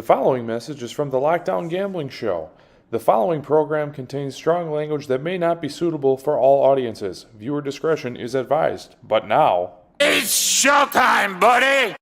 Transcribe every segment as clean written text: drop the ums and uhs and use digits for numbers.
The following message is from the Lockdown Gambling Show. The following program contains strong language that may not be suitable for all audiences. Viewer discretion is advised. But now... It's showtime, buddy!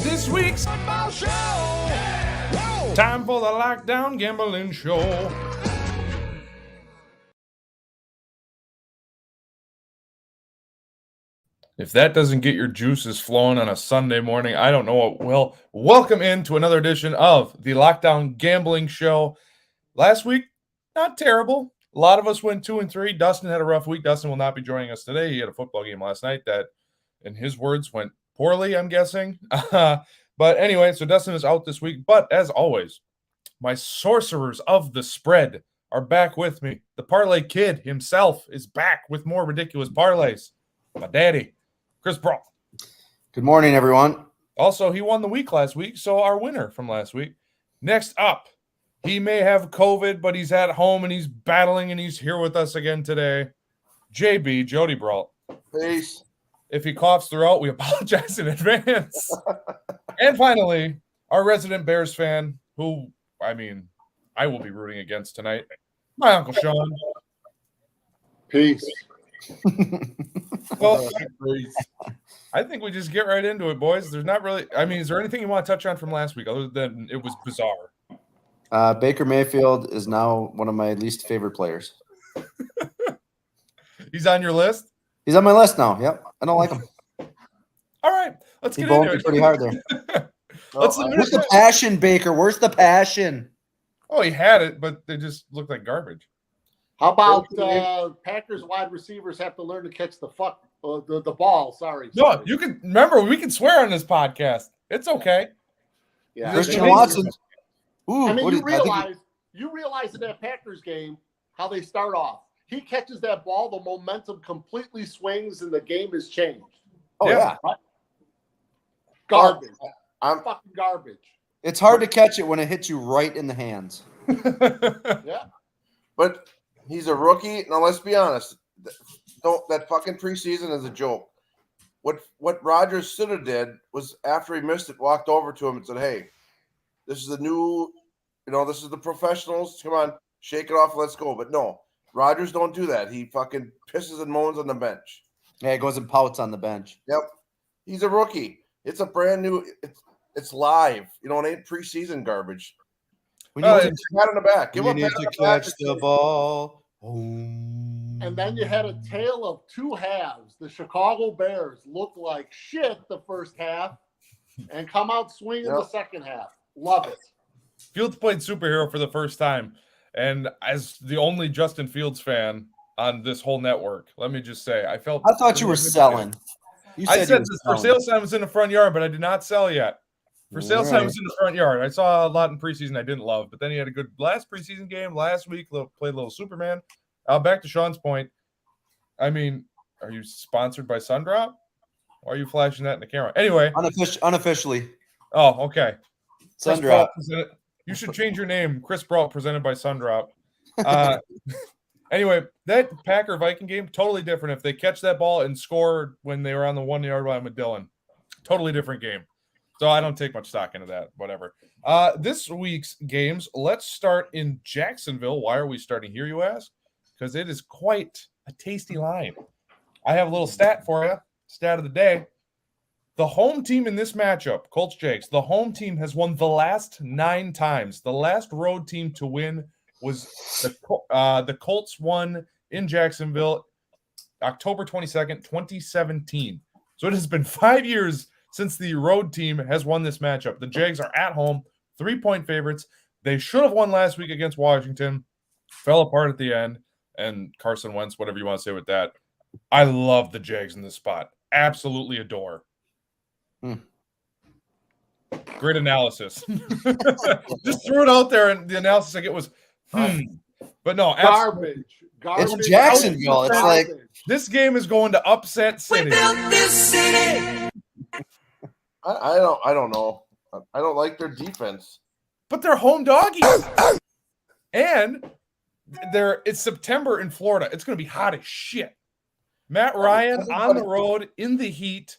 This week's football show! Whoa. Time for the Lockdown Gambling Show. If that doesn't get your juices flowing on a Sunday morning, I don't know what will. Welcome into another edition of the Lockdown Gambling Show. Last week, not terrible. A lot of us went 2-3. Dustin had a rough week. Dustin will not be joining us today. He had a football game last night that, in his words, went poorly, I'm guessing. But anyway, so Dustin is out this week. But as always, my sorcerers of the spread are back with me. The Parlay Kid himself is back with more ridiculous parlays. My daddy, Chris Brawl. Good morning, everyone. Also, he won the week last week, so our winner from last week. Next up, he may have COVID, but he's at home and he's battling and he's here with us again today. JB, Jody Brawl. Peace. If he coughs throughout, we apologize in advance. And finally, our resident Bears fan, who, I will be rooting against tonight, my Uncle Sean. Peace. Well, I think we just get right into it, boys. There's not really, is there anything you want to touch on from last week other than it was bizarre? Baker Mayfield is now one of my least favorite players. He's on your list? He's on my list now. Yep. I don't like him. All right. Let's He get boned into me it. pretty hard there. Where's Where's the passion, Baker? Where's the passion? Oh, he had it, but they just looked like garbage. How about Packers wide receivers have to learn to catch the ball? Sorry. No, you can remember we can swear on this podcast. It's okay. Yeah. Christian Watson. Ooh, You realize in that Packers game how they start off. He catches that ball, the momentum completely swings, and the game is changed. Oh yeah. Garbage. I'm fucking garbage. It's hard to catch it when it hits you right in the hands. Yeah. But he's a rookie. Now, let's be honest. That fucking preseason is a joke. What Rodgers should have did was after he missed it, walked over to him and said, hey, this is the new, this is the professionals. Come on, shake it off. Let's go. But no, Rodgers don't do that. He fucking pisses and moans on the bench. Yeah, he goes and pouts on the bench. Yep. He's a rookie. It's a brand new, it's live. It ain't preseason garbage. We need Pat on the back. Give we him a need pat on to the back. catch the ball. And then you had a tale of two halves. The Chicago Bears looked like shit the first half and come out swinging the second half. Love it. Fields played superhero for the first time. And as the only Justin Fields fan on this whole network, let me just say, I thought you were selling. I said this for sale sign was in the front yard, but I did not sell yet. For sale sign was in the front yard. I saw a lot in preseason I didn't love, but then he had a good last preseason game last week. Played a little Superman. Back to Sean's point. Are you sponsored by Sundrop? Or are you flashing that in the camera? Anyway. Unofficially. Oh, okay. Sundrop. You should change your name. Chris Brawl presented by Sundrop. Anyway, that Packer-Viking game, totally different. If they catch that ball and score when they were on the 1-yard line with Dylan, totally different game. So I don't take much stock into that, whatever. This week's games, let's start in Jacksonville. Why are we starting here, you ask? Because it is quite a tasty line. I have a little stat for you. Stat of the day. The home team in this matchup, Colts-Jags, the home team has won the last 9 times. The last road team to win was the Colts won in Jacksonville October 22nd, 2017. So it has been 5 years since the road team has won this matchup. The Jags are at home, 3-point favorites. They should have won last week against Washington. Fell apart at the end. And Carson Wentz, whatever you want to say with that. I love the Jags in this spot. Absolutely adore. Great analysis. Just threw it out there, and the analysis I get was, But no, absolutely. Garbage. It's Jacksonville. It's like This game is going to upset City. I don't know. I don't like their defense. But they're home doggies. And it's September in Florida. It's going to be hot as shit. Matt Ryan on the road in the heat.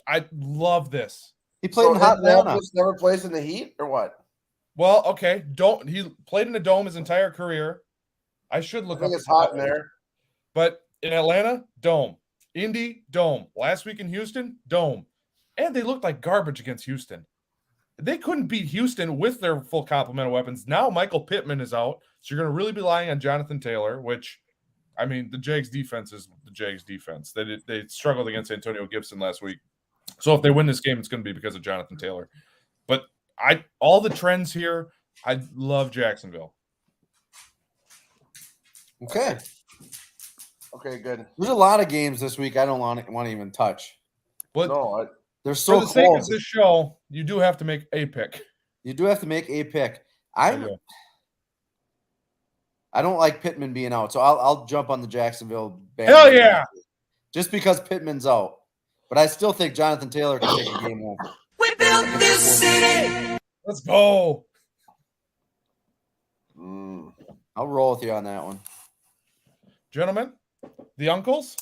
I love this. he played in hot Atlanta. Just never plays in the heat or what? Well, okay. He played in the dome his entire career. I should look I think up it's hot in there. But in Atlanta, dome. Indy, dome. Last week in Houston, dome. And they looked like garbage against Houston. They couldn't beat Houston with their full complement of weapons. Now Michael Pittman is out, so you're going to really be relying on Jonathan Taylor, which, I mean, the Jags defense is the Jags defense. They struggled against Antonio Gibson last week. So if they win this game, it's going to be because of Jonathan Taylor. But all the trends here, I love Jacksonville. Okay. Okay, good. There's a lot of games this week I don't want to even touch. But No, They're for so the sake of close. this show, you do have to make a pick. You do have to make a pick. I I do. don't like Pittman being out, so I'll jump on the Jacksonville band. Hell yeah. Just because Pittman's out. But I still think Jonathan Taylor can take a game over. We built this city. Let's go. I'll roll with you on that one. Gentlemen, the uncles?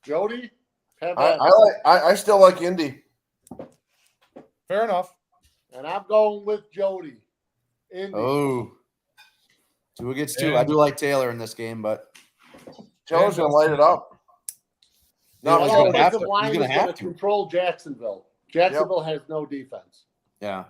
Jody, have at it. I still like Indy. Fair enough. And I'm going with Jody. Indy. Oh. 2 against 2. I do like Taylor in this game, but Taylor's gonna light it up. No, The he's gonna have offensive to. line He's gonna is have going to to. control Jacksonville. Jacksonville has no defense. yeah.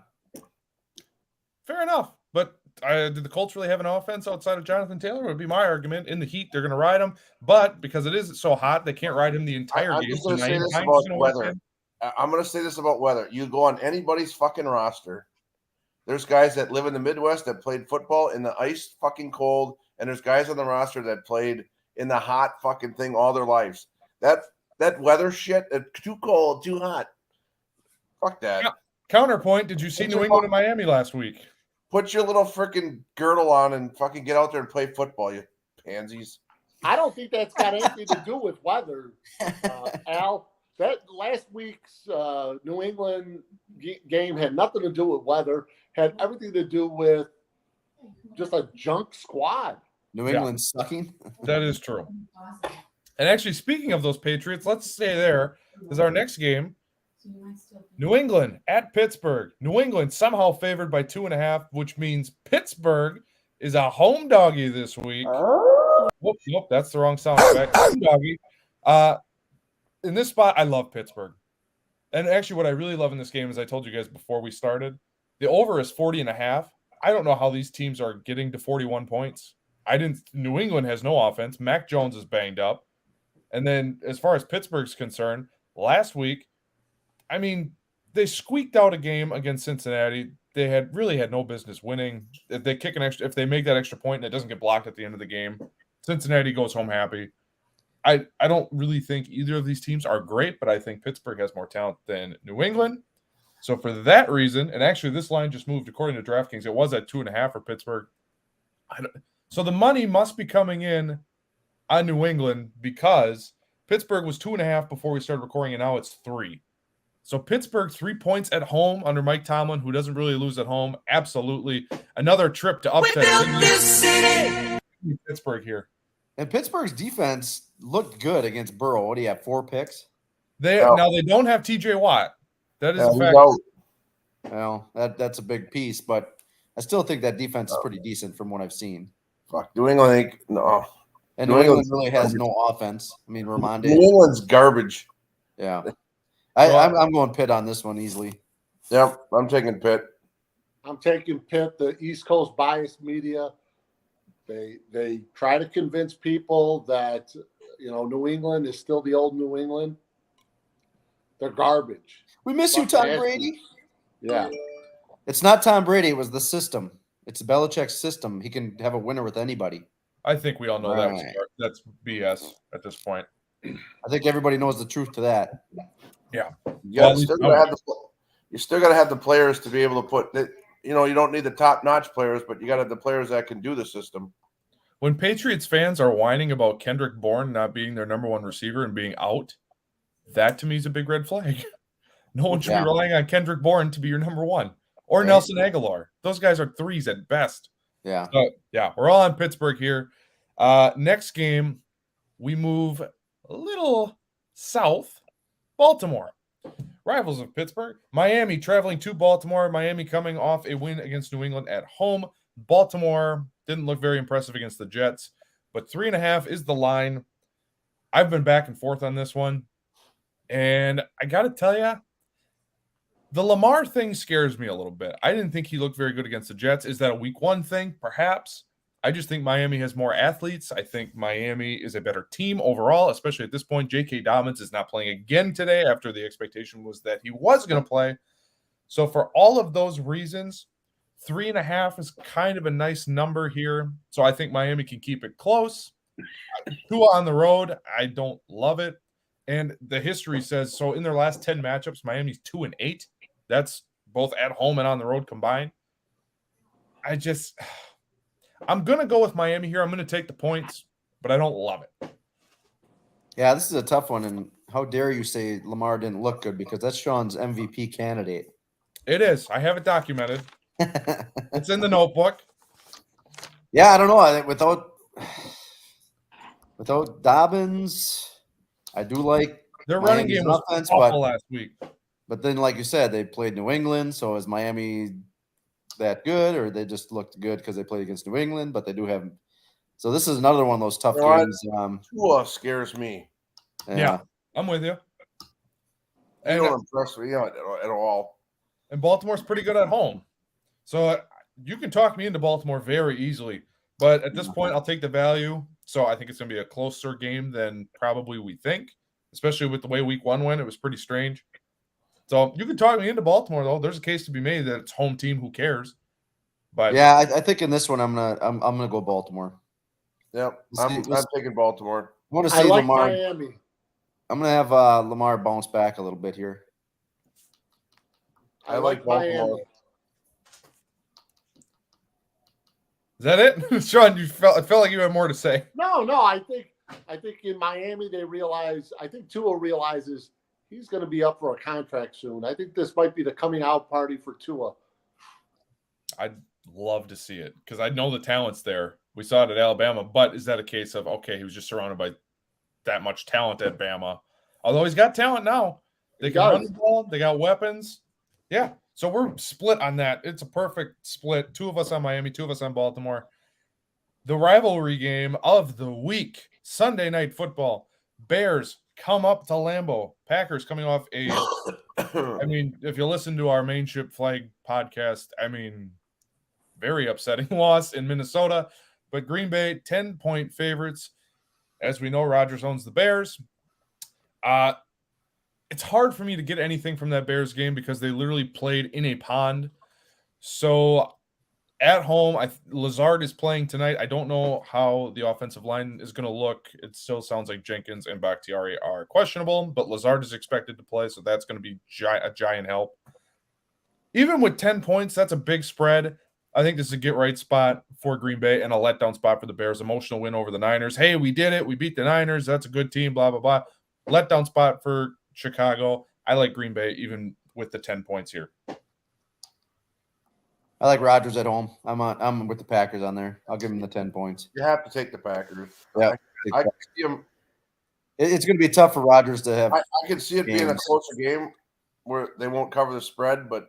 Fair enough. But did the Colts really have an offense outside of Jonathan Taylor? Would be my argument. In the heat, they're going to ride him. But because it is so hot, they can't ride him the entire I'm game. just So gonna say Naeem this Hines about is gonna walk weather. in. I'm going to say this about weather. You go on anybody's fucking roster. There's guys that live in the Midwest that played football in the ice fucking cold, and there's guys on the roster that played in the hot fucking thing all their lives. That weather shit, too cold, too hot. Fuck that. Yeah. Counterpoint, did you see New England and Miami last week? Put your little freaking girdle on and fucking get out there and play football, you pansies. I don't think that's got anything to do with weather, Al. That last week's New England game had nothing to do with weather. Had everything to do with just a junk squad. New England's sucking. That is true. And actually, speaking of those Patriots, let's stay there because our next game, New England at Pittsburgh. New England somehow favored by 2.5, which means Pittsburgh is a home doggy this week. Nope, that's the wrong sound effect. Home doggy. In this spot, I love Pittsburgh. And actually, what I really love in this game, as I told you guys before we started, the over is 40.5. I don't know how these teams are getting to 41 points. New England has no offense. Mac Jones is banged up. And then as far as Pittsburgh's concerned, last week, I mean, they squeaked out a game against Cincinnati. They had no business winning. If they make that extra point and it doesn't get blocked at the end of the game, Cincinnati goes home happy. I don't really think either of these teams are great, but I think Pittsburgh has more talent than New England. So for that reason, and actually this line just moved according to DraftKings. It was at 2.5 for Pittsburgh. So the money must be coming in on New England because Pittsburgh was 2.5 before we started recording, and now it's 3. So Pittsburgh 3 points at home under Mike Tomlin, who doesn't really lose at home. Absolutely. Another trip to upset Pittsburgh here. And Pittsburgh's defense looked good against Burrow. What do you have, 4 picks? Now they don't have TJ Watt. That is a fact. Well, that's a big piece, but I still think that defense is pretty decent from what I've seen. Fuck, New England, no. And New England really has no offense. I mean, Ramonde. New England's garbage. Yeah. I'm going Pitt on this one easily. Yep, I'm taking Pitt. I'm taking Pitt. The East Coast biased media, they try to convince people that New England is still the old New England. They're garbage. We miss you, Tom Brady. Yeah. It's not Tom Brady. It was the system. It's Belichick's system. He can have a winner with anybody. I think we all know that's BS at this point. I think everybody knows the truth to that. Yeah. You still got to have the players to be able to put. you don't need the top-notch players, but you got to have the players that can do the system. When Patriots fans are whining about Kendrick Bourne not being their number one receiver and being out, that to me is a big red flag. No one should be relying on Kendrick Bourne to be your number one or Nelson Aguilar. Those guys are threes at best. Yeah. So, yeah, we're all on Pittsburgh here. Next game, we move a little south, Baltimore. Rivals of Pittsburgh. Miami traveling to Baltimore. Miami coming off a win against New England at home. Baltimore didn't look very impressive against the Jets, but 3.5 is the line. I've been back and forth on this one, and I got to tell you, the Lamar thing scares me a little bit. I didn't think he looked very good against the Jets. Is that a week one thing? Perhaps. I just think Miami has more athletes. I think Miami is a better team overall, especially at this point. J.K. Dobbins is not playing again today after the expectation was that he was going to play. So for all of those reasons, 3.5 is kind of a nice number here. So I think Miami can keep it close. Tua on the road, I don't love it. And the history says, so in their last 10 matchups, Miami's 2-8. That's both at home and on the road combined. I'm going to go with Miami here. I'm going to take the points, but I don't love it. Yeah, this is a tough one. And how dare you say Lamar didn't look good, because that's Sean's MVP candidate. It is. I have it documented. It's in the notebook. Yeah, I don't know. I think without Dobbins, I do like Their running Miami's game was offense, awful last week. But then, like you said, they played New England. So is Miami that good, or they just looked good because they played against New England? But they do have. So this is another one of those tough games. Tua scares me. Yeah, I'm with you. They And, don't impress me at all. and Baltimore's pretty good at home. So you can talk me into Baltimore very easily. But at this point, I'll take the value. So I think it's going to be a closer game than probably we think, especially with the way week one went. It was pretty strange. So you can talk me into Baltimore, though. There's a case to be made that it's home team. Who cares? But yeah, I think in this one I'm gonna go Baltimore. Yep, I'm taking Baltimore. I want to I see like Lamar. Miami. I'm gonna have Lamar bounce back a little bit here. I like Baltimore. Miami. is that it? Sean, I felt like you had more to say. No, I think in Miami they realize. I think Tua realizes he's going to be up for a contract soon. I think this might be the coming out party for Tua. I'd love to see it because I know the talent's there. We saw it at Alabama, but is that a case of, okay, he was just surrounded by that much talent at Bama? Although he's got talent now. They can run the ball. They got weapons. Yeah. So we're split on that. It's a perfect split. 2 of us on Miami, 2 of us on Baltimore. The rivalry game of the week, Sunday Night Football. Bears come up to Lambeau. Packers coming off I mean, if you listen to our Main Ship Flag podcast, very upsetting loss in Minnesota. But Green Bay, 10-point favorites. As we know, Rodgers owns the Bears. It's hard for me to get anything from that Bears game because they literally played in a pond. So at home, Lazard is playing tonight. I don't know how the offensive line is going to look. It still sounds like Jenkins and Bakhtiari are questionable, but Lazard is expected to play, so that's going to be a giant help. Even with 10 points, that's a big spread. I think this is a get-right spot for Green Bay and a letdown spot for the Bears. Emotional win over the Niners. Hey, we did it. We beat the Niners. That's a good team, blah, blah, blah. Letdown spot for Chicago. I like Green Bay even with the 10 points here. I like Rodgers at home. I'm with the Packers on there. I'll give him the 10 points. You have to take the Packers. Yeah, I can see them. It's going to be tough for Rodgers to have. I can see it being a games. closer game where they won't cover the spread, but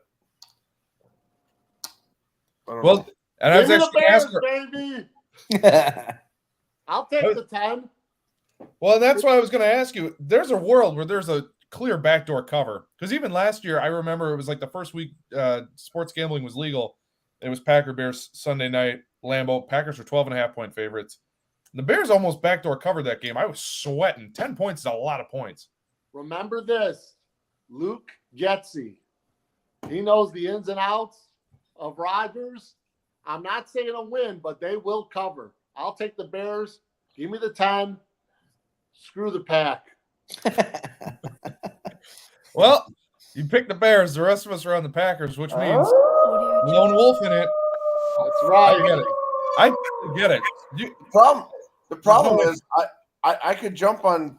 I don't know. And I was Give me actually the Bears, asking. baby. I'll take the 10. Well, that's what I was going to ask you. There's a world where there's a clear backdoor cover. Because even last year, I remember it was like the first week sports gambling was legal. It was Packer-Bears Sunday night, Lambeau. Packers were 12.5-point favorites. The Bears almost backdoor covered that game. I was sweating. 10 points is a lot of points. Remember this, Luke Getsy. He knows the ins and outs of Rodgers. I'm not saying a win, but they will cover. I'll take the Bears. Give me the 10. Screw the Pack. Well, You pick the Bears. The rest of us are on the Packers, which means lone wolf in it. That's right. I get it. I get it. The problem is I could jump on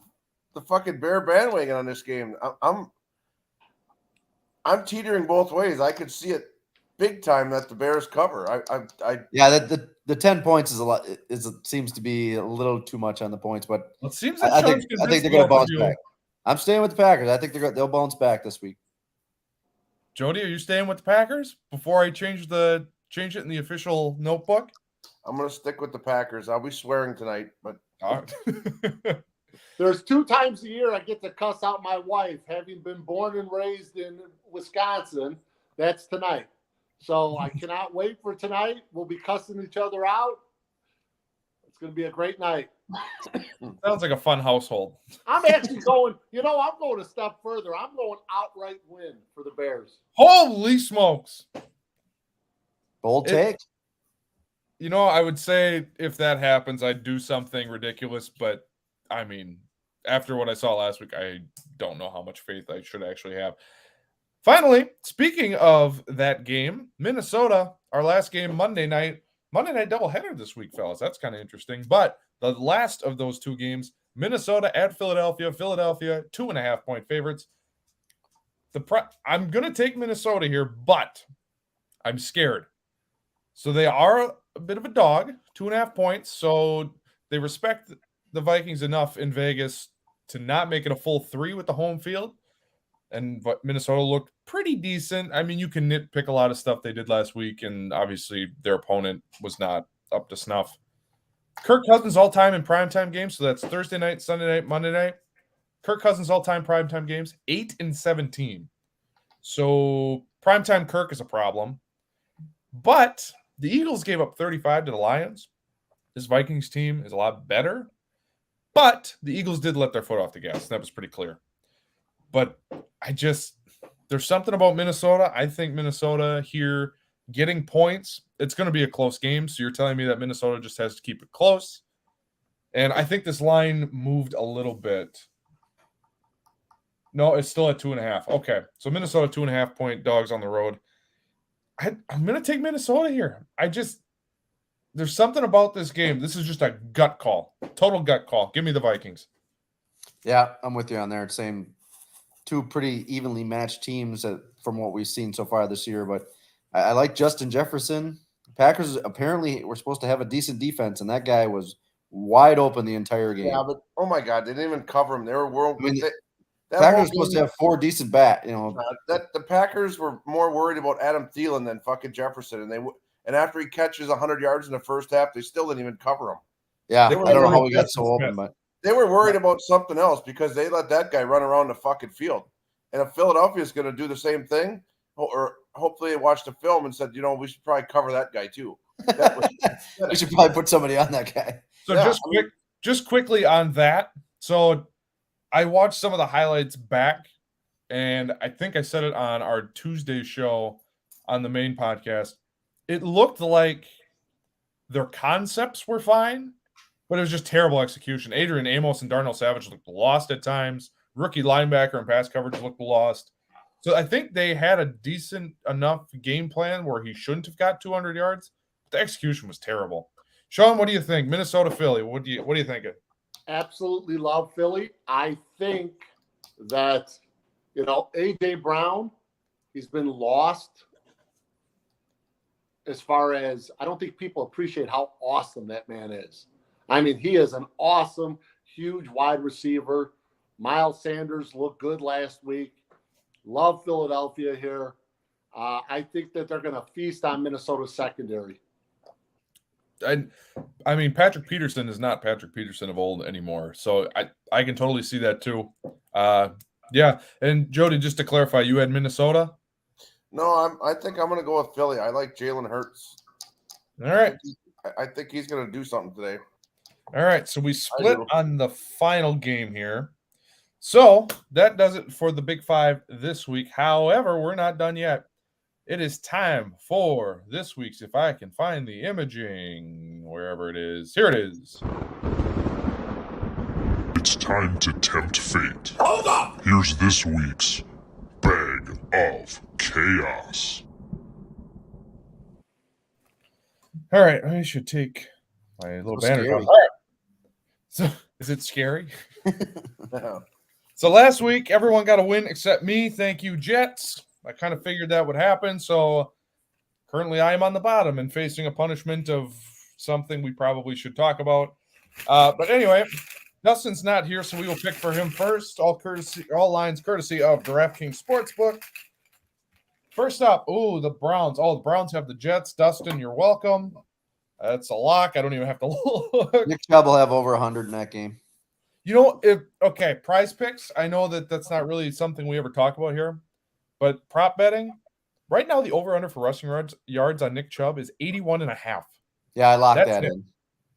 the fucking Bear bandwagon on this game. I'm teetering both ways. I could see it big time that the Bears cover. Yeah, the 10 points is a lot. It seems to be a little too much on the points, but It seems I like think they're going to bounce back. I'm staying with the Packers. I think they'll bounce back this week. Jody, are you staying with the Packers before I change it in the official notebook? I'm going to stick with the Packers. I'll be swearing tonight, but All right. There's 2 times a year I get to cuss out my wife, having been born and raised in Wisconsin. That's tonight. So I cannot wait for tonight. We'll be cussing each other out. It's going to be a great night. Sounds like a fun household. I'm actually going, I'm going a step further. I'm going outright win for the Bears. Holy smokes. Bold take. I would say if that happens, I'd do something ridiculous. But, I mean, after what I saw last week, I don't know how much faith I should actually have. Finally, speaking of that game, Minnesota, our last game Monday night doubleheader this week, fellas. That's kind of interesting. But the last of those 2 games, Minnesota at Philadelphia. Philadelphia, 2.5-point favorites. I'm going to take Minnesota here, but I'm scared. So they are a bit of a dog, 2.5 points. So they respect the Vikings enough in Vegas to not make it a full 3 with the home field. And Minnesota looked pretty decent. I mean, you can nitpick a lot of stuff they did last week, and obviously their opponent was not up to snuff. Kirk Cousins all-time in primetime games, so that's Thursday night, Sunday night, Monday night. Kirk Cousins all-time primetime games, 8-17. So primetime Kirk is a problem. But the Eagles gave up 35 to the Lions. This Vikings team is a lot better. But the Eagles did let their foot off the gas. That was pretty clear. But there's something about Minnesota. I think Minnesota here getting points, it's going to be a close game. So you're telling me that Minnesota just has to keep it close. And I think this line moved a little bit. No, it's still at 2.5. Okay. So Minnesota 2.5-point dogs on the road. I'm going to take Minnesota here. There's something about this game. This is just a gut call. Total gut call. Give me the Vikings. Yeah, I'm with you on there. Same. 2 pretty evenly matched teams from what we've seen so far this year. But I like Justin Jefferson. Packers apparently were supposed to have a decent defense, and that guy was wide open the entire game. yeah, but oh my God, they didn't even cover him. They were world. I mean, that Packers whole are supposed to game- have 4 decent bat. that the Packers were more worried about Adam Thielen than fucking Jefferson, and after he catches 100 yards in the first half, they still didn't even cover him. Yeah, I They were don't know how worried we got Justin so Smith. open, but They were worried about something else because they let that guy run around the fucking field. And if Philadelphia is going to do the same thing, or hopefully they watched the film and said, we should probably cover that guy too. we should probably put somebody on that guy. So Yeah, just quickly on that. So I watched some of the highlights back, and I think I said it on our Tuesday show on the main podcast. It looked like their concepts were fine, but it was just terrible execution. Adrian Amos and Darnell Savage looked lost at times. Rookie linebacker and pass coverage looked lost. So I think they had a decent enough game plan where he shouldn't have got 200 yards. But the execution was terrible. Sean, what do you think? Minnesota, Philly. What do you think? Absolutely love Philly. I think that, A.J. Brown, he's been lost as far as I don't think people appreciate how awesome that man is. I mean, he is an awesome, huge wide receiver. Miles Sanders looked good last week. Love Philadelphia here. I think that they're going to feast on Minnesota's secondary. I mean, Patrick Peterson is not Patrick Peterson of old anymore. So I can totally see that too. Yeah. And Jody, just to clarify, you had Minnesota? No, I think I'm going to go with Philly. I like Jalen Hurts. All right. I think he's going to do something today. All right. So we split on the final game here. So that does it for the Big Five this week. However, we're not done yet. It is time for this week's, if I can find the imaging, wherever it is. Here it is. It's time to tempt fate. Hold up! Here's this week's Bag of chaos. All right, I should take my little So banner. scary. All right. So, is it scary? So last week, everyone got a win except me. Thank you, Jets. I kind of figured that would happen. So currently, I am on the bottom and facing a punishment of something we probably should talk about. But anyway, Dustin's not here, so we will pick for him first. All lines courtesy of DraftKings Sportsbook. First up, the Browns. Oh, the Browns have the Jets. Dustin, you're welcome. That's a lock. I don't even have to look. Nick Chubb will have over 100 in that game. You know, Prize Picks. I know that's not really something we ever talk about here, but prop betting right now, the over/under for rushing yards on Nick Chubb is 81.5. Yeah, I locked That's that it. in.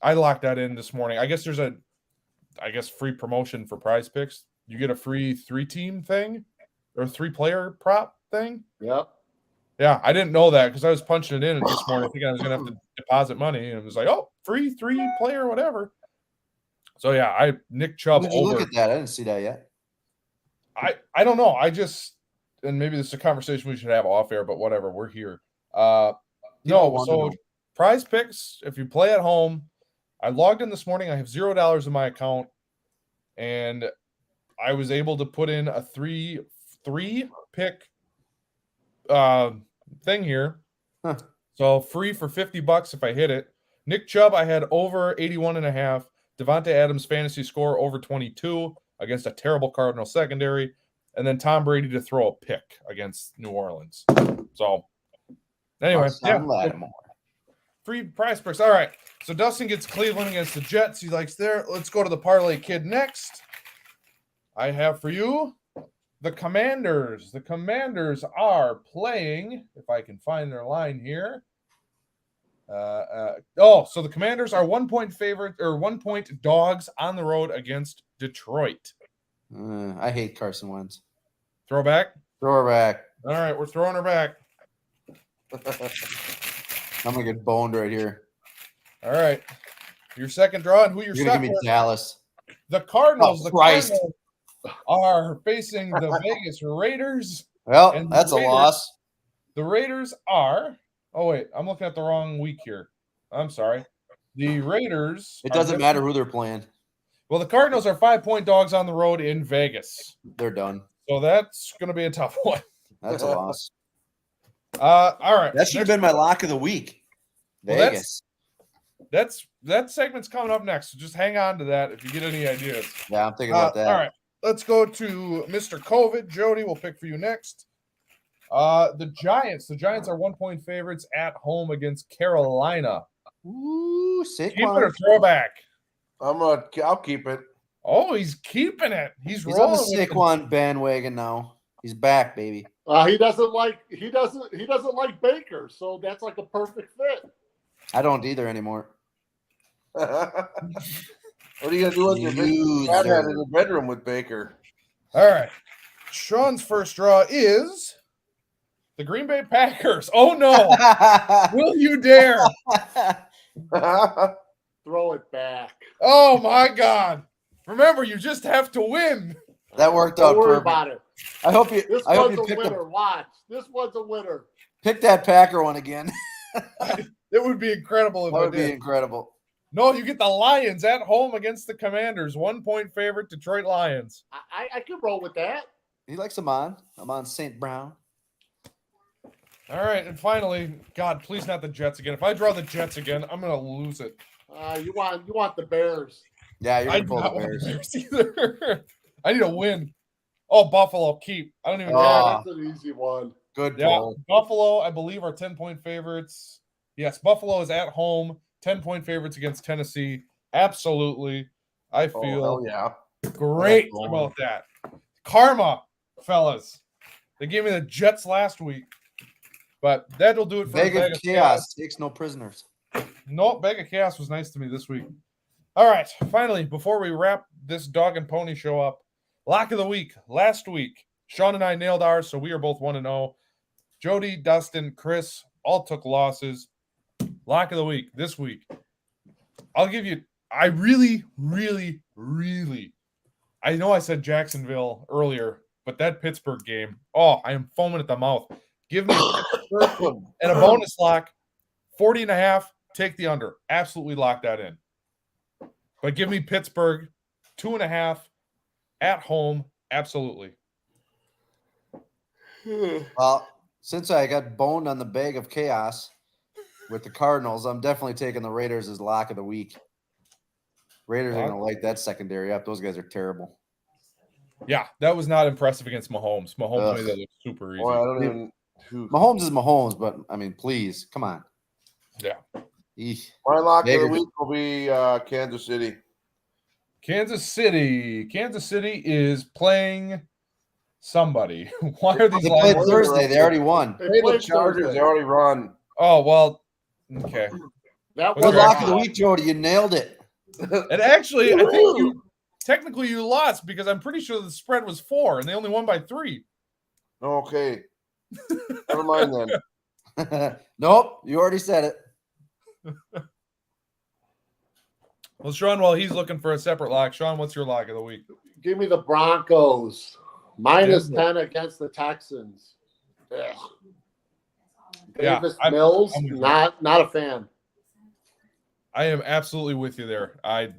I locked that in this morning. I guess there's free promotion for Prize Picks. You get a free 3-team thing or 3-player prop thing. Yep. Yeah, I didn't know that because I was punching it in this morning thinking I was going to have to deposit money, and it was like, oh, free 3-player, whatever. So yeah, Nick Chubb Did you over. look at that? I didn't see that yet. I don't know. And maybe this is a conversation we should have off air, but whatever. We're here. People No, want to so know. Prize Picks, if you play at home, I logged in this morning. I have $0 in my account, and I was able to put in a three pick thing here. Huh. So free for $50 if I hit it. Nick Chubb, I had over 81.5. Devontae Adams fantasy score over 22 against a terrible Cardinal secondary, and then Tom Brady to throw a pick against New Orleans. So anyway, Marshon Lattimore. free Prize Picks. All right. So Dustin gets Cleveland against the Jets. He likes there. Let's go to the parlay kid next. I have for you the Commanders. The Commanders are playing, if I can find their line here. So the Commanders are 1-point favorite or 1-point dogs on the road against Detroit. I hate Carson Wentz. Throwback. Throw her back. All right, we're throwing her back. I'm gonna get boned right here. All right. Your second draw and who you're You're gonna stuck give me with. Dallas. The Cardinals. Oh, the Christ. Cardinals are facing the Vegas Raiders. Well, And that's a Raiders- loss. The Raiders are. Oh wait, I'm looking at the wrong week here. I'm sorry. The Raiders. It are doesn't different- matter who they're playing. Well, the Cardinals are 5-point dogs on the road in Vegas, They're done. so that's going to be a tough one. That's a loss. All right. That should have been my lock of the week. Well, Vegas. that segment's coming up next. So just hang on to that if you get any ideas. Yeah, I'm thinking about that. All right, let's go to Mr. COVID. Jody, we'll pick for you next. The Giants. The Giants are 1-point favorites at home against Carolina. Ooh, Keep it or Saquon. throwback. I'll keep it. Oh, he's keeping it. He's He's on rolling. the with it. Saquon bandwagon now. He's back, baby. He doesn't like Baker, so that's like a perfect fit. I don't either anymore. What are you gonna do with your big Loser. fathead in the bedroom with Baker? All right. Sean's first draw is the Green Bay Packers. Oh no! Will you dare? Throw it back. Oh my God! Remember, you just have to win. That worked Don't out worry perfect. about it. I hope you. This I hope one's you a pick winner. Watch. This one's a winner. pick that Packer one again. It would be incredible if That I would be did. incredible. No, you get the Lions at home against the Commanders. 1-point favorite, Detroit Lions. I can roll with that. He likes Amon. Amon St. Brown. All right, and finally, God, please not the Jets again. If I draw the Jets again, I'm gonna lose it. You want the Bears. Yeah, you're I gonna do pull the not want Bears. the Bears either. I need a win. Oh, Buffalo, keep. I don't even care. Oh. That's an easy one. Good Yeah, pull. Buffalo, I believe, are 10-point favorites. Yes, Buffalo is at home, 10-point favorites against Tennessee. Absolutely. I Oh, feel hell yeah. great That's about that. Karma, fellas. They gave me the Jets last week. But that'll do it for Vegas Vegas chaos takes no prisoners. No, Bag of Chaos was nice to me this week. All right, finally, before we wrap this dog and pony show up, lock of the week. Last week, Sean and I nailed ours, so we are both 1-0. Jody, Dustin, Chris all took losses. Lock of the week this week. I'll give you. I know I said Jacksonville earlier, but that Pittsburgh game, oh, I am foaming at the mouth. Give me Pittsburgh and a bonus lock, 40.5. Take the under. Absolutely lock that in. But give me Pittsburgh 2.5 at home. Absolutely. Well, since I got boned on the bag of chaos with the Cardinals, I'm definitely taking the Raiders as lock of the week. Raiders are going to light that secondary up. Those guys are terrible. Yeah, that was not impressive against Mahomes. Mahomes made that look super easy. Boy, I don't even. Mahomes is Mahomes, but I mean, please, come on. Yeah. Eesh. My lock of the Raiders. week will be Kansas City. Kansas City. Kansas City is playing somebody. Why are these They played lines? Thursday. They already won. They Hey, the played Chargers, Thursday. they already run. Oh, well, okay. That Good Good was lock of the week, Jody. You nailed it. And actually, I think you lost because I'm pretty sure the spread was 4 and they only won by 3. Okay. Never mind then. Nope, you already said it. Well, Sean, while he's looking for a separate lock, Sean, what's your lock of the week? Give me the Broncos minus Yeah. 10 against the Texans. Ugh. Yeah, Davis I'm Mills, with you. not a fan. I am absolutely with you there. How I did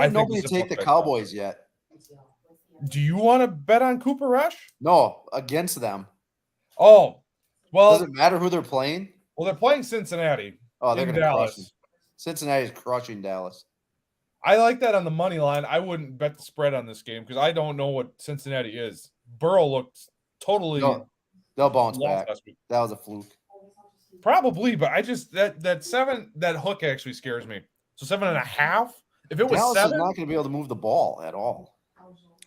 think nobody this is a take the book Cowboys yet? Do you want to bet on Cooper Rush? No, against them. Oh, well, Does it matter who they're playing? they're playing Cincinnati Oh, they're in going to crush them. Dallas. Cincinnati's crushing Dallas. I like that on the money line. I wouldn't bet the spread on this game because I don't know what Cincinnati is. Burrow looked totally No, they'll bounce lost back. last week. That was a fluke. Probably, but I just that hook actually scares me. So 7.5. If it was Dallas 7, is not going to be able to move the ball at all.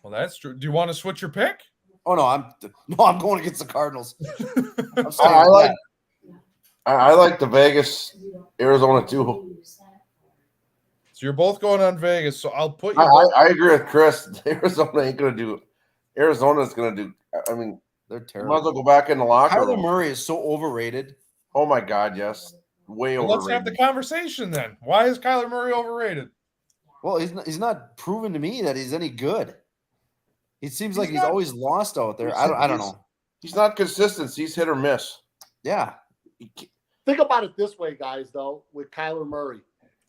well, that's true. Do you want to switch your pick? Oh no, I'm going against the Cardinals. I'm I staying with like that. I like the Vegas, Arizona too. So you're both going on Vegas. So I'll put you. I agree with Chris. Arizona ain't gonna do. Arizona's gonna do. I mean, They're you might as terrible. well go back in the locker Kyler room. Murray is so overrated. Oh my God, yes, way Well, let's have the overrated. conversation then. Why is Kyler Murray overrated? Well, he's not proven to me that he's any good. It seems like He's he's not- always lost out there. I don't know. He's not consistent. He's hit or miss. Yeah. Think about it this way, guys, though, with Kyler Murray.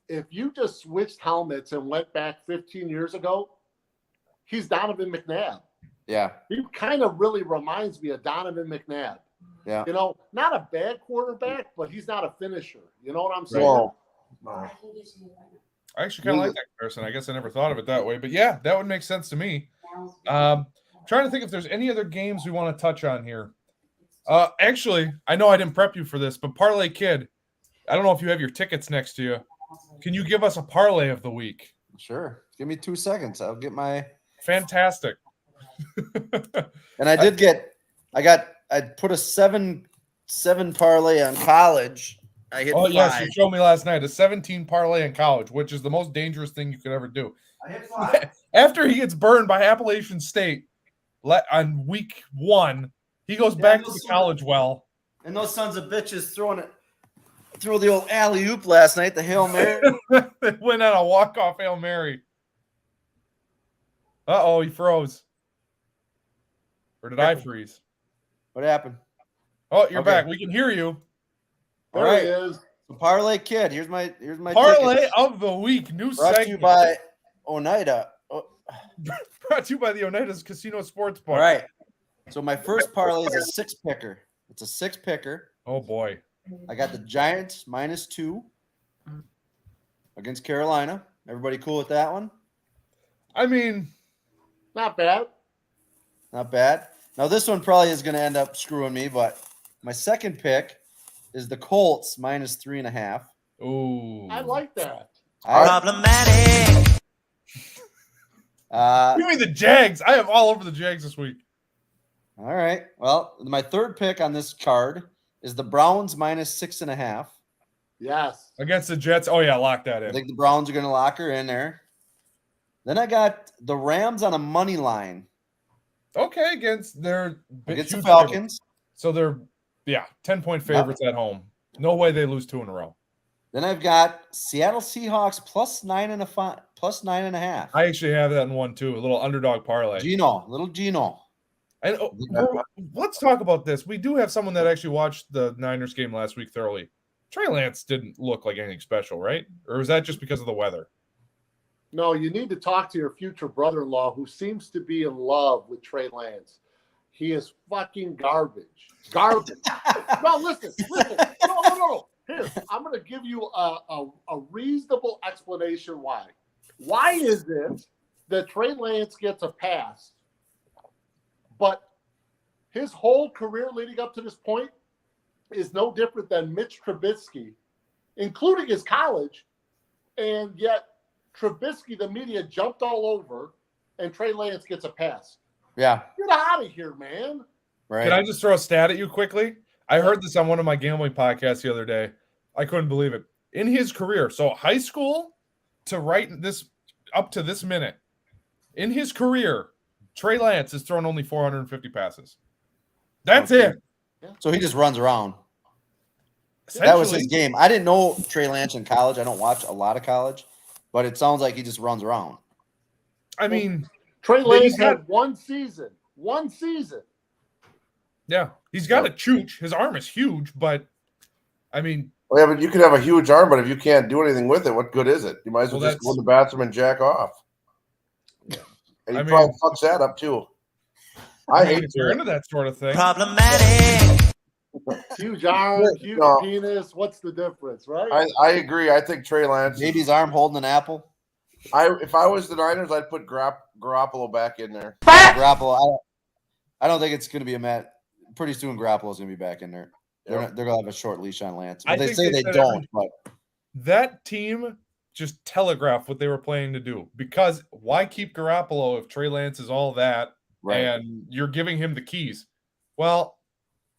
If you just switched helmets and went back 15 years ago, he's Donovan McNabb. Yeah. He kind of really reminds me of Donovan McNabb. Yeah. You know, not a bad quarterback, but he's not a finisher. You know what I'm saying? Whoa. I actually kind of like that comparison. I guess I never thought of it that way, but yeah, that would make sense to me. Trying to think if there's any other games we want to touch on here. Actually, I know I didn't prep you for this, but Parlay Kid, I don't know if you have your tickets next to you. Can you give us a parlay of the week? Sure. Give me 2 seconds. I'll get my. Fantastic. And I put a 7 parlay on college. I hit Oh, 5. yes, you showed me last night a 17 parlay in college, which is the most dangerous thing you could ever do. I hit 5. After he gets burned by Appalachian State on week 1, he goes back to the college well. And those sons of bitches throw the old alley oop last night, the Hail Mary. They went on a walk-off Hail Mary. Uh-oh, he froze. Or did I freeze? What happened? Oh, you're Okay. back. We can hear you. All There right. he is. So parlay Kid. Here's my Parlay tickets. of the week. New Brought to you segment. by Oneida. Oh, Brought to you by the Oneida's Casino Sportsbook. all right. So my first parlay is a 6-picker. It's a 6-picker. Oh, boy. I got the Giants -2 against Carolina. Everybody cool with that one? I mean, Not bad. Not bad. Now this one probably is going to end up screwing me, but my second pick is the Colts -3.5. ooh. I like that. Problematic. Give me the Jags. I have all over the Jags this week. All right. Well, my third pick on this card is the Browns -6.5. Yes. Against the Jets. Oh, yeah, lock that I in. think the Browns are going to lock her in there. Then I got the Rams on a money line Okay, against their against the huge Falcons. So they're 10-point favorites at home. No way they lose 2 in a row. Then I've got Seattle Seahawks +9.5. I actually have that in one too. A little underdog parlay. Little Gino. And let's talk about this. We do have someone that actually watched the Niners game last week thoroughly. Trey Lance didn't look like anything special, right? Or is that just because of the weather? No, you need to talk to your future brother-in-law who seems to be in love with Trey Lance. He is fucking garbage. Garbage. No, listen. No. Here, I'm going to give you a reasonable explanation why. Why is it that Trey Lance gets a pass, but his whole career leading up to this point is no different than Mitch Trubisky, including his college, and yet Trubisky, the media jumped all over, and Trey Lance gets a pass. Yeah. Get out of here, man. Right. Can I just throw a stat at you quickly? I heard this on one of my gambling podcasts the other day. I couldn't believe it. In his career, so high school to right this up to this minute, in his career, Trey Lance has thrown only 450 passes. That's it. So he just runs around. That was his Essentially, game. I didn't know Trey Lance in college. I don't watch a lot of college, but it sounds like he just runs around. I mean, Trey Lance he's got- had one season. One season. yeah, he's got a chooch. His arm is huge, but I mean, Well, yeah, but you can have a huge arm, but if you can't do anything with it, what good is it? You might as well Well, just go in the bathroom and jack off. Yeah. And I he probably mean- fucks that up too. I I mean, hate if you're it. into that sort of thing. Problematic. Huge arm, huge No. penis. What's the difference, right? I agree. I think Trey Lance. Baby's arm holding an apple. If I was the Niners, I'd put Garoppolo back in there. Garoppolo. I don't think it's going to be a match. Pretty soon, Garoppolo's going to be back in there. They're Yep. going to have a short leash on Lance. I But they think say they they said don't. But That team just telegraphed what they were planning to do. Because why keep Garoppolo if Trey Lance is all that and you're giving him the keys? Well,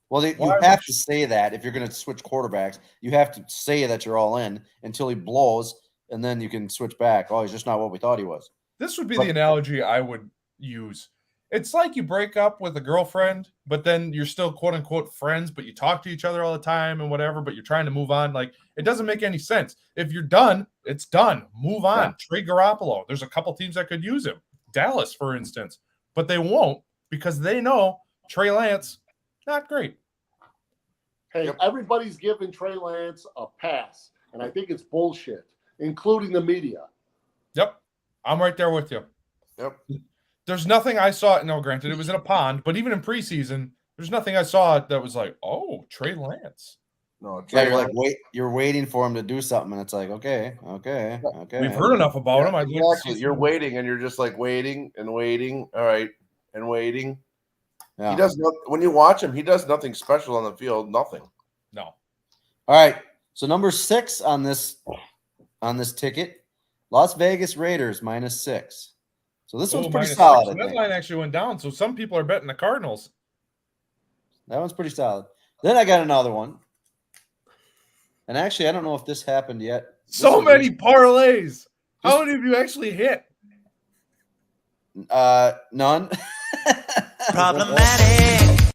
Well, you Why have would to say that if you're going to switch quarterbacks, you have to say that you're all in until he blows, and then you can switch back. Oh, he's just not what we thought he was. this would be But- the analogy I would use. It's like you break up with a girlfriend, but then you're still quote unquote friends, but you talk to each other all the time and whatever, but you're trying to move on. Like, it doesn't make any sense. If you're done, it's done. Move on. Yeah. Trade Garoppolo. There's a couple teams that could use him. Dallas, for instance, but they won't because they know Trey Lance, not great. Hey, Yep. everybody's giving Trey Lance a pass, and I think it's bullshit, including the media. Yep. I'm right there with you. Yep. There's nothing I saw. No, granted, it was in a pond, but even in preseason, there's nothing I saw that was like, oh, Trey Lance. No, Yeah, Trey you're like Lance. you're waiting for him to do something, and it's like, okay. We've heard enough about him. I'd like to Exactly. see You're some- waiting, and you're just like waiting and waiting. All right, and waiting. Yeah. He does not, when you watch him, he does nothing special on the field. Nothing. No. All right. So number 6 on this ticket, Las Vegas Raiders -6. So this one's Oh, pretty -6. solid. I That think. line actually went down. So some people are betting the Cardinals. That one's pretty solid. Then I got another one. And actually, I don't know if this happened yet. So This many parlays. How This- many of you actually hit? None. Problematic.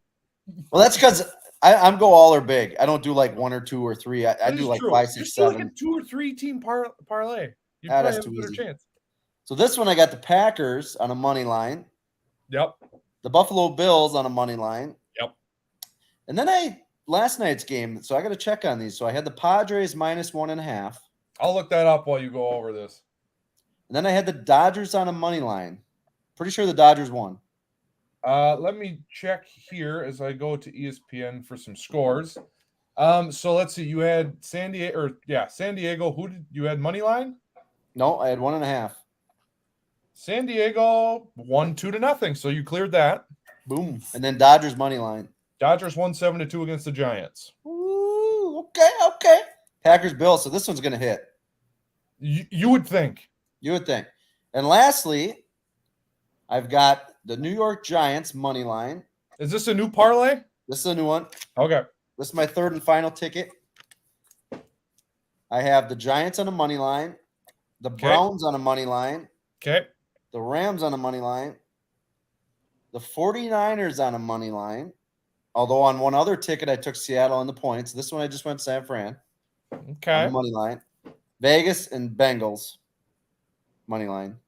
Well, that's because I'm go all or big. I don't do like 1 or 2 or 3. I That do is like true. 5, Just 6, do like 7. a 2 or 3 team parlay. You Ah, probably that's have a too better easy. chance. So this one I got the Packers on a money line, Yep. the Buffalo Bills on a money line. Yep. And then last night's game, so I got to check on these. So I had the Padres -1.5. I'll look that up while you go over this. And then I had the Dodgers on a money line. Pretty sure the Dodgers won. Let me check here as I go to ESPN for some scores. So let's see. You had San Diego. Who did you had money line? No, I had 1.5. San Diego won 2-0. So you cleared that. Boom. And then Dodgers money line. Dodgers won 7-2 against the Giants. Ooh, okay. Packers Bills. So this one's going to hit. You would think. You would think. And lastly, I've got the New York Giants money line. Is this a new parlay? This is a new one. Okay. This is my third and final ticket. I have the Giants on a money line, the Browns on a money line, Okay. the Rams on a money line, the 49ers on a money line. Although on one other ticket, I took Seattle on the points. This one, I just went San Fran on Okay. the money line. Vegas and Bengals money line.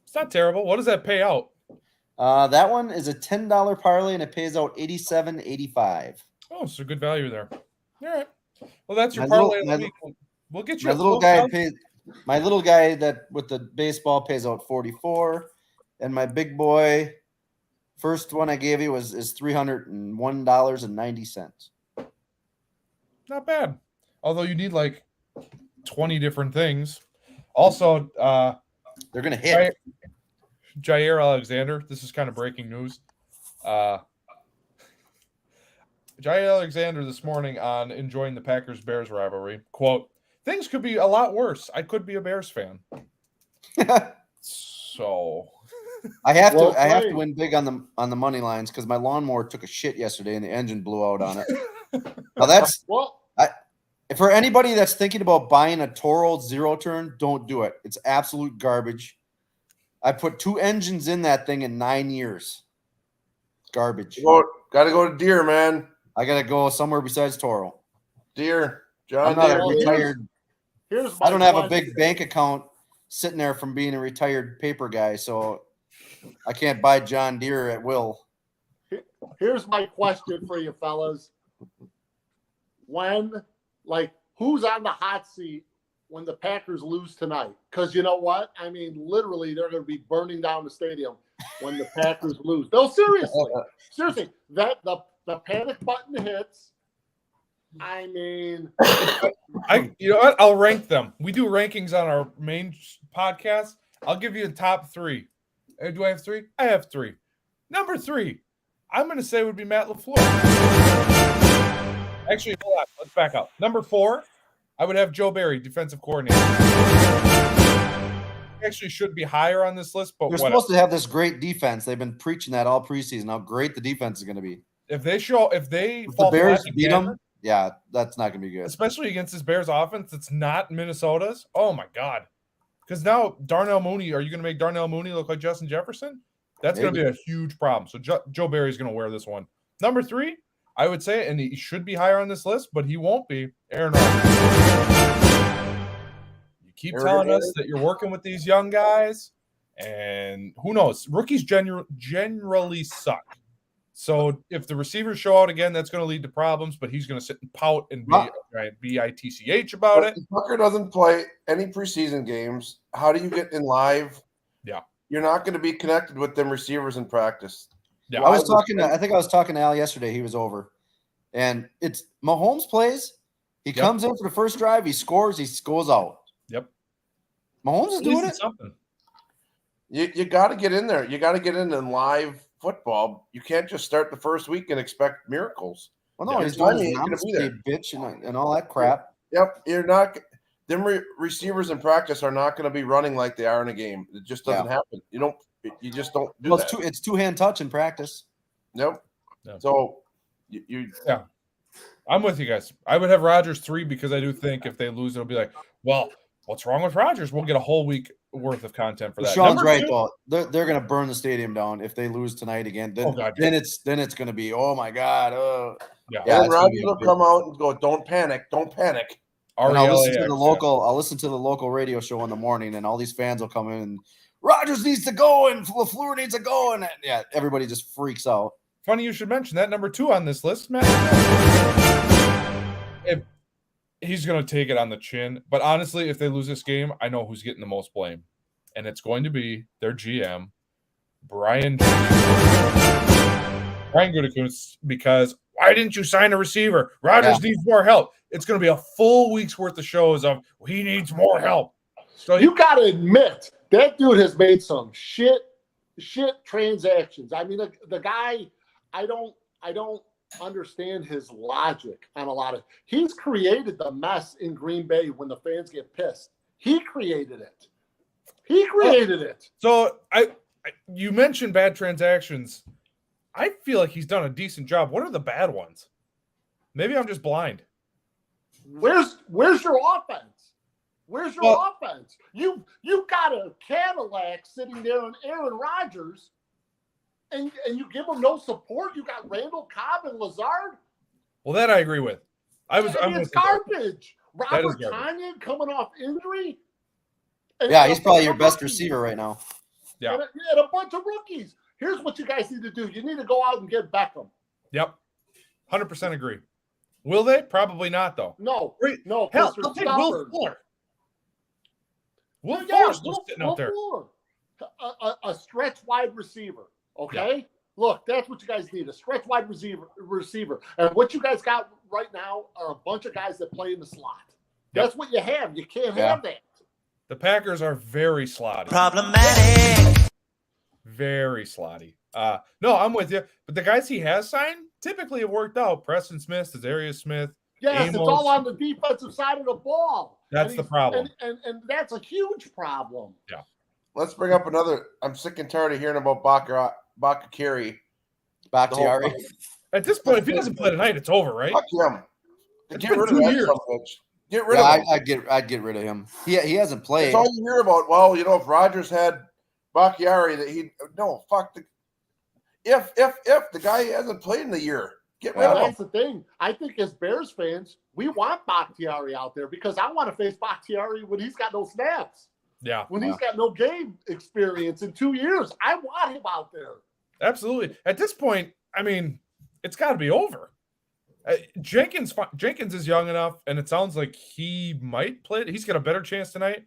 It's not terrible. What does that pay out? That one is a $10 parlay and it pays out $87.85. Oh, so good value there. All right. Well, that's your My little- parlay of the my- week. We'll get you My a little full guy count. pays. My little guy that with the baseball pays out 44, and my big boy, first one I gave you is $301.90. Not bad. Although you need like 20 different things. Also, They're gonna hit. Jair Alexander. This is kind of breaking news. Jair Alexander this morning on enjoying the Packers-Bears rivalry. Quote, things could be a lot worse. I could be a Bears fan. So I have Well to. I have to played. win big on the money lines because my lawnmower took a shit yesterday and the engine blew out on it. Now that's Well, for anybody that's thinking about buying a Toro zero turn. Don't do it. It's absolute garbage. I put 2 engines in that thing in 9 years. Garbage. Got to go to Deere, man. I gotta go somewhere besides Toro. Deere, John I'm not Deere. a Well, retired. here's my I don't have a question. big bank account sitting there from being a retired paper guy, so I can't buy John Deere at will. Here's my question for you fellas. Who's on the hot seat when the Packers lose tonight? Because you know what? I mean, literally, they're going to be burning down the stadium when the Packers lose. No, seriously, that the panic button hits. I mean, you know what? I'll rank them. We do rankings on our main podcast. I'll give you the top 3. Do I have 3? I have 3. Number 3, I'm going to say would be Matt LaFleur. Actually, hold on. Let's back up. Number 4, I would have Joe Barry, defensive coordinator. Actually, should be higher on this list, but They're whatever. supposed to have this great defense. They've been preaching that all preseason. How great the defense is going to be. If they If the Bears flat beat again, them, yeah, that's not going to be good. especially against this Bears offense, it's not Minnesota's. Oh my God! Because now Darnell Mooney, are you going to make Darnell Mooney look like Justin Jefferson? That's going to be Maybe. a huge problem. So Joe Barry's going to wear this one. Number 3, I would say, and he should be higher on this list, but he won't be. Aaron Rodgers. You keep Aaron telling us Rodgers. that you're working with these young guys, and who knows? Rookies generally suck. So if the receivers show out again, that's going to lead to problems. But he's going to sit and pout and be bitch about it. If Tucker doesn't play any preseason games, how do you get in live? Yeah. You're not going to be connected with them receivers in practice. Yeah, I was talking to, I think I was talking to Al yesterday. He was over. And it's Mahomes plays. He Yep. comes in for the first drive. He scores. He goes out. Yep. Mahomes is At least doing it's it. something. You got to get in there. You got to get in live football. You can't just start the first week and expect miracles. Well, no, Yeah, he's Johnny doing his ain't gonna mom's be there. bitch and all that crap. Yep, you're not. Them receivers in practice are not going to be running like they are in a game. It just doesn't happen. You don't. You just don't do Well, that. it's two hand touch in practice. Nope. Yeah. So you I'm with you guys. I would have Rodgers 3 because I do think if they lose, it'll be like, well, what's wrong with Rodgers? We'll get a whole week worth of content for that. Sean's Number right 2, though. They're going to burn the stadium down if they lose tonight again. Then, Oh, God, then it's going to be oh my god. Yeah. Yeah, Aaron it's gonna Rodgers be will big. come out and go, "Don't panic, don't panic." And I'll listen to RELAX, the yeah. local. I'll listen to the local radio show in the morning, and all these fans will come in. And Rodgers needs to go, and LaFleur needs to go, and yeah, everybody just freaks out. Funny you should mention that. Number 2 on this list, Matt. If he's going to take it on the chin, but honestly, if they lose this game, I know who's getting the most blame, and it's going to be their GM, Brian Gutekunst, because why didn't you sign a receiver? Rodgers needs more help. It's going to be a full week's worth of shows of he needs more help. So you got to admit that dude has made some shit transactions. I mean, the guy, I don't understand his logic on a lot of. He's created the mess in Green Bay when the fans get pissed. He created it. So you mentioned bad transactions. I feel like he's done a decent job. What are the bad ones? Maybe I'm just blind. Where's your offense? Where's your offense? You got a Cadillac sitting there on Aaron Rodgers, and you give him no support. You got Randall Cobb and Lazard. Well, that I agree with. I'm It's with you. garbage. That is Robert garbage. Tonyan coming off injury. Yeah, he's probably your best receiver right now. Yeah. And a bunch of rookies. Here's what you guys need to do. You need to go out and get Beckham. Yep. 100% agree. Will they? Probably not, though. No, Wait, no. Hell, 'cause they're they'll take Will stubborn. Fuller. Will Yeah, Fuller's still sitting out there. Fuller. A stretch wide receiver. Okay. Look, that's what you guys need, a stretch wide receiver. And what you guys got right now are a bunch of guys that play in the slot. Yep. That's what you have. You can't Yeah. have that. The Packers are very slotty. Problematic. Very slotty. No, I'm with you. But the guys he has signed typically have worked out. Preston Smith, Darius Smith. Yes, it's Amos. all on the defensive side of the ball. That's And the he's- problem. And that's a huge problem. Let's bring up another. I'm sick and tired of hearing about Bakakiri. Bakhtiari. At this point, if he doesn't play tonight, it's over, right? Fuck him. It's Get been rid 2 of that years. son of a bitch. Get rid Yeah, of him. I'd get rid of him. He hasn't played. That's all you hear about. Well, if Rodgers had Bakhtiari, that fuck the. If the guy hasn't played in a year, get rid Well, of him. that's the thing. I think as Bears fans, we want Bakhtiari out there because I want to face Bakhtiari when he's got no snaps, Yeah, when he's got no game experience in 2 years. I want him out there. absolutely. At this point, I mean, it's got to be over. Jenkins is young enough, and it sounds like he might play. He's got a better chance tonight.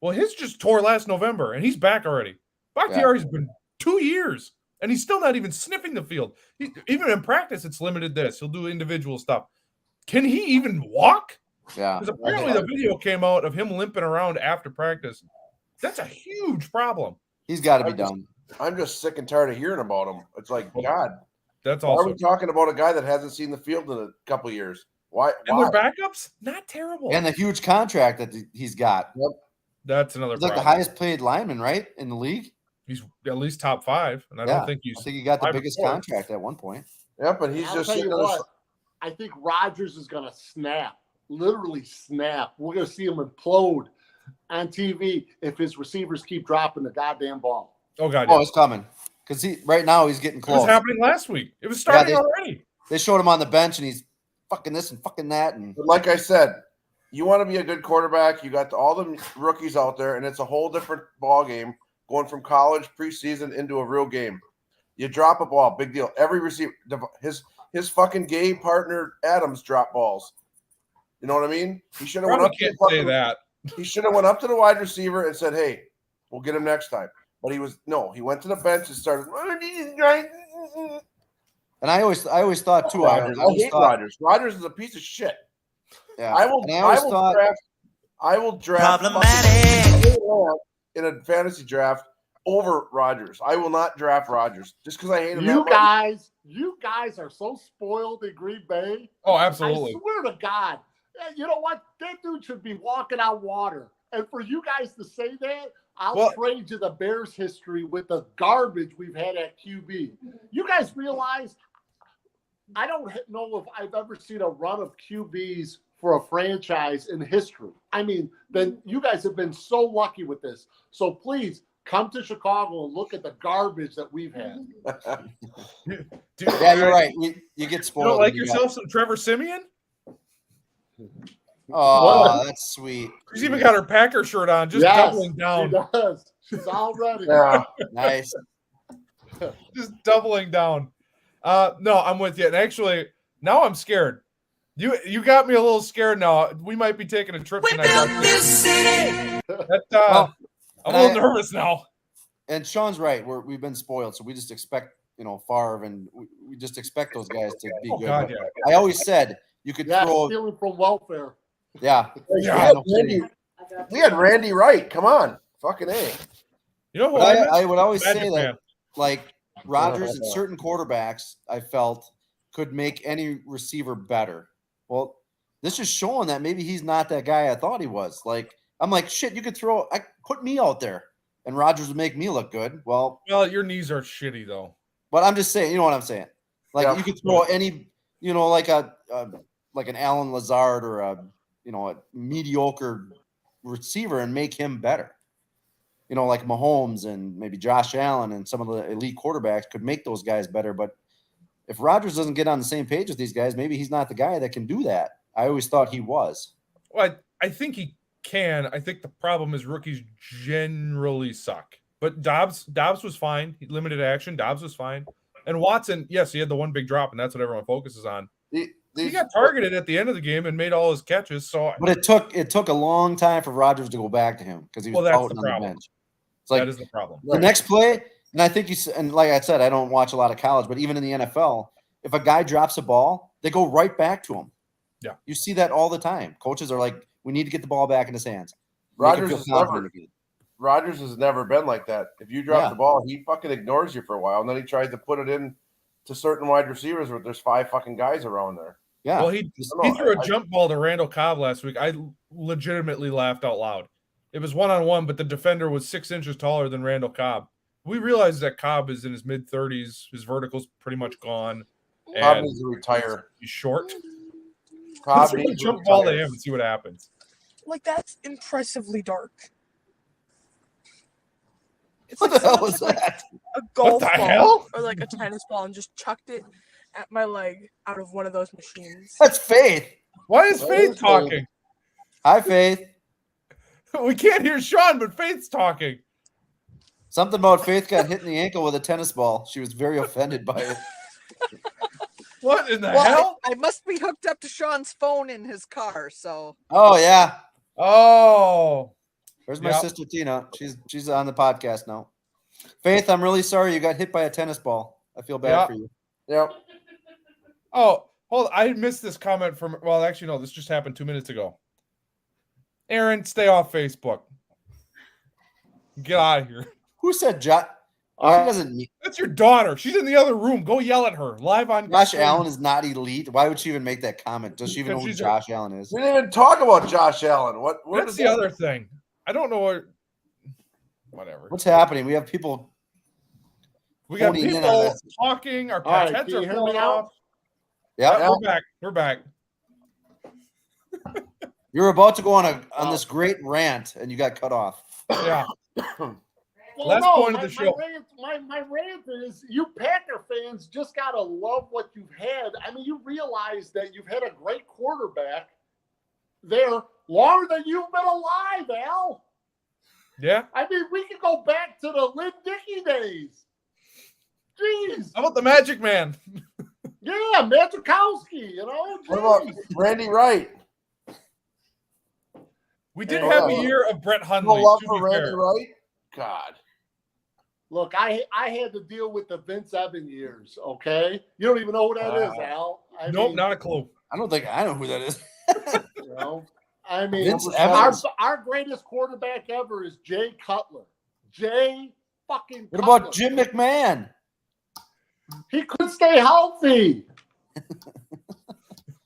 Well, his just tore last November, and he's back already. Bakhtiari's been 2 years, and he's still not even sniffing the field. Even in practice, it's limited this. He'll do individual stuff. Can he even walk? Yeah. Because apparently the video came out of him limping around after practice. That's a huge problem. He's got to be done. I'm just sick and tired of hearing about him. It's like, God, That's why are also we talking about a guy that hasn't seen the field in a couple of years? Why? and Why? their backups, not terrible. And the huge contract that he's got. That's another He's like the problem. highest paid lineman, right, in the league. He's at least top 5, and I Yeah, don't think I he's. think he got the 5 or biggest 4. contract at one point. Yep, and he's I'll just tell sitting you on the what. I think Rodgers is going to snap, literally snap. We're going to see him implode on TV if his receivers keep dropping the goddamn ball. Oh god, Oh, yeah. it's coming because right now he's getting It was close. happening last week. It was starting they- already. They showed him on the bench and he's fucking this and fucking that and But like I said, you want to be a good quarterback. You got all the rookies out there, and it's a whole different ball game going from college preseason into a real game. You drop a ball, big deal. Every receiver, his fucking gay partner Adams dropped balls. You know what I mean? He should have went Probably up. can't say that. He should have went up to the wide receiver and said, "Hey, we'll get him next time." But he went to the bench and started. and I always thought too. I always hate thought, Rodgers. Rodgers is a piece of shit. yeah. I will. And I always thought I will draft Problematic. in a fantasy draft over Rodgers. I will not draft Rodgers just because I hate him. You guys are so spoiled in Green Bay. Oh, I absolutely. swear to God, you know what? That dude should be walking on water. And for you guys to say that, I'll trade you the Bears history with the garbage we've had at QB. You guys realize I don't know if I've ever seen a run of QBs for a franchise in history. I mean, then you guys have been so lucky with this. So please come to Chicago and look at the garbage that we've had. Dude, yeah, you're right. You get You spoiled. don't like when you yourself some Trevor Simeon? Oh, that's sweet. She's even got her Packer shirt on, just Yes, doubling down. She does. She's all ready. Yeah. Nice. Just doubling down. No, I'm with you. And actually, now I'm scared. You got me a little scared now. We might be taking a trip We tonight. built this city. I'm a little nervous now. And Sean's right. We've been spoiled, so we just expect Favre, and we just expect those guys to be Oh good. God, But yeah. I always said you could Yeah, throw. stealing from welfare. Yeah. Yeah. We had Randy Wright. Come on, fucking A. You know who But I I would always Magic say Man. that, like Rodgers and certain quarterbacks, I felt could make any receiver better. Well, this is showing that maybe he's not that guy I thought he was. Like, I'm like, shit, you could put me out there and Rodgers would make me look good. Well, Your knees are shitty though. but I'm just saying, you know what I'm saying? Like, Yeah. you could throw any, like like an Alan Lazard or a mediocre receiver and make him better. Like Mahomes and maybe Josh Allen and some of the elite quarterbacks could make those guys better. But if Rodgers doesn't get on the same page with these guys, maybe he's not the guy that can do that. I always thought he was. Well, I think he can. I think the problem is rookies generally suck. But Dobbs was fine. He limited action. Dobbs was fine. And Watson, yes, he had the one big drop, and that's what everyone focuses on. He got targeted at the end of the game and made all his catches. So, But it took a long time for Rodgers to go back to him because he was that's out the on the problem. bench. It's like that is the problem. the next play, and I think and like I said, I don't watch a lot of college, but even in the NFL, if a guy drops a ball, they go right back to him. Yeah. You see that all the time. Coaches are like, we need to get the ball back in his hands. Rodgers has never been like that. If you drop the ball, he fucking ignores you for a while, and then he tries to put it in to certain wide receivers where there's 5 fucking guys around there. Yeah. Well, he threw a jump ball to Randall Cobb last week. I legitimately laughed out loud. It was 1-on-1, but the defender was 6 inches taller than Randall Cobb. We realize that Cobb is in his mid-30s. His vertical's pretty much gone. Cobb And needs to retire. he's short. Cobb Let's needs to jump ball to retire. him and see what happens. Like, that's impressively dark. It's What like the hell someone was took, like, that? a golf the ball hell? or like a tennis ball and just chucked it at my leg out of one of those machines. That's Faith. Why is Faith talking? Hi, Faith. We can't hear Sean, but Faith's talking. Something about Faith got hit in the ankle with a tennis ball. She was very offended by it. What in the Well, hell? I must be hooked up to Sean's phone in his car, so Oh yeah. Oh. Where's my Yep. sister Tina? She's on the podcast now. Faith, I'm really sorry you got hit by a tennis ball. I feel bad Yep. for you. Yep. Oh, hold on. I missed this comment from, well, actually, no, this just happened 2 minutes ago. Aaron, stay off Facebook. Get out of here. Who said Josh? She All right. doesn't need That's your daughter. She's in the other room. Go yell at her live on Josh screen. Allen is not elite. Why would she even make that comment? Does she even know Because who she's a- Josh Allen is? We didn't even talk about Josh Allen. What That's is the other thing. I don't know what. Whatever. What's happening? We have people. We got honing in on people this. talking. Our All right, pets can are you hear me falling now? off. Yeah, We're back. We're back. you're about to go on this great rant, and you got cut off. Yeah. Well, Last point of the show. My rant is you Packer fans just gotta love what you've had. I mean, you realize that you've had a great quarterback there longer than you've been alive, Al. Yeah. I mean, we could go back to the Lynn Dickey days. Jeez. How about the Magic Man? Yeah, Matukowski, you know. What about Jeez. Randy Wright? We did Hey, have a hold on. year of Brett No Hundley. love to for be Randy fair. Wright? God. Look, I had to deal with the Vince Evans years, okay? You don't even know who that is, Al. I Nope, mean, not a clue. I don't think I know who that is. you know. I mean, Vince our, Evans. our greatest quarterback ever is Jay Cutler. Jay fucking What Cutler. about Jim McMahon? He could stay healthy.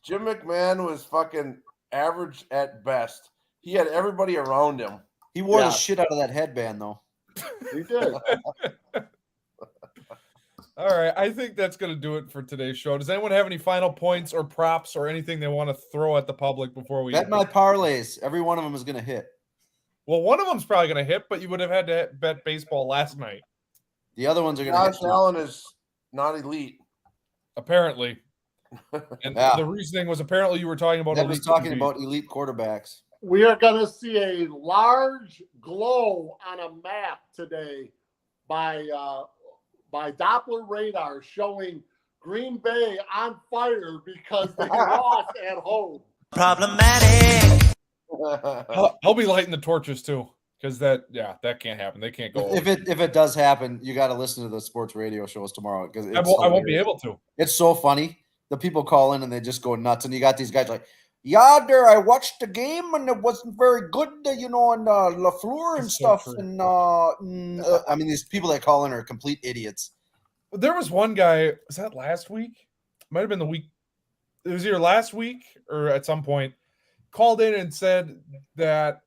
Jim McMahon was fucking average at best. He had everybody around him. He wore Yeah. the shit out of that headband, though. He did. All right. I think that's going to do it for today's show. Does anyone have any final points or props or anything they want to throw at the public before we Bet my parlays. Every one of them is going to hit. Well, one of them's probably going to hit, but you would have had to bet baseball last night, The other ones are going to hit. Josh too. Allen is not elite. apparently. And Yeah. the reasoning was apparently you were talking about That was elite talking QB. about elite quarterbacks. We are going to see a large glow on a map today by Doppler radar showing Green Bay on fire because they lost at home. Problematic. I'll be lighting the torches too, because that can't happen. They can't go. If it does happen, you got to listen to the sports radio shows tomorrow because I won't be able to. It's so funny. The people call in and they just go nuts, and you got these guys like, "Yeah, there, I watched the game and it wasn't very good, and Lafleur and It's so stuff." true. And I mean, these people that call in are complete idiots. There was one guy. Was that last week? Might have been the week. It was either last week or at some point. Called in and said that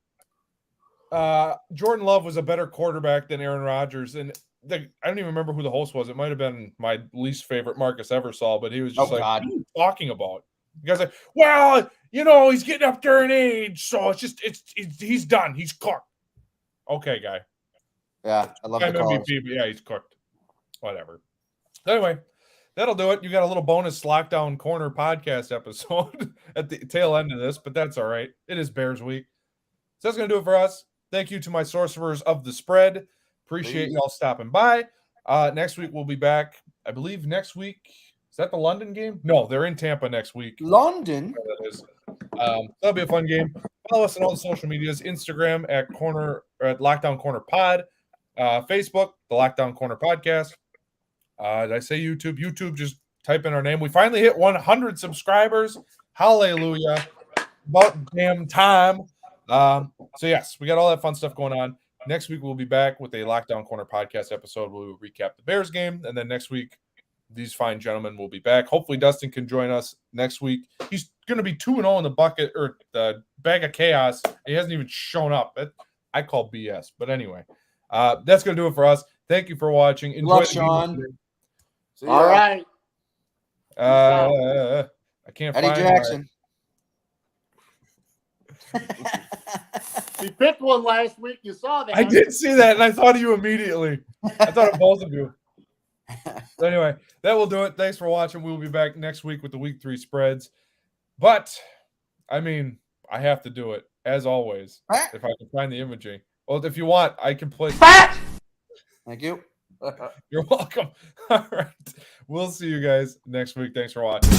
Jordan Love was a better quarterback than Aaron Rodgers, and I don't even remember who the host was. It might have been my least favorite Marcus Eversole, but he was just Oh, like, God. "What are you talking about?" The guy's like, "Well, he's getting up there in age, so he's done. He's cooked." Okay, guy. Yeah, I love the I'm calls. MVP, but yeah, he's cooked. Whatever. Anyway, that'll do it. You got a little bonus Lockdown Corner podcast episode at the tail end of this, but that's all right. It is Bears week. So that's going to do it for us. Thank you to my sorcerers of the spread. Appreciate y'all stopping by. Next week we'll be back. I believe next week is that the London game? No, they're in Tampa next week. London. That is. That'll be a fun game. Follow us on all the social medias: Instagram at Lockdown Corner Pod, Facebook the Lockdown Corner Podcast. Did I say YouTube? YouTube, just type in our name. We finally hit 100 subscribers. Hallelujah! About damn time. So yes, we got all that fun stuff going on. Next week we'll be back with a Lockdown Corner Podcast episode where we'll recap the Bears game, and then next week these fine gentlemen will be back. Hopefully Dustin can join us next week. He's going to be 2-0 in the bucket or the bag of chaos. He hasn't even shown up. I call BS. But anyway, that's going to do it for us. Thank you for watching. Enjoy Love the Sean. game. See ya. All right. I can't Eddie find Jackson. He picked one last week. You saw that. I did see that, and I thought of you immediately. I thought of both of you. So anyway, that will do it. Thanks for watching. We'll be back next week with the week 3 spreads. But, I mean, I have to do it, as always, if I can find the imaging. Well, if you want, I can play. Thank you. You're welcome. All right. We'll see you guys next week. Thanks for watching.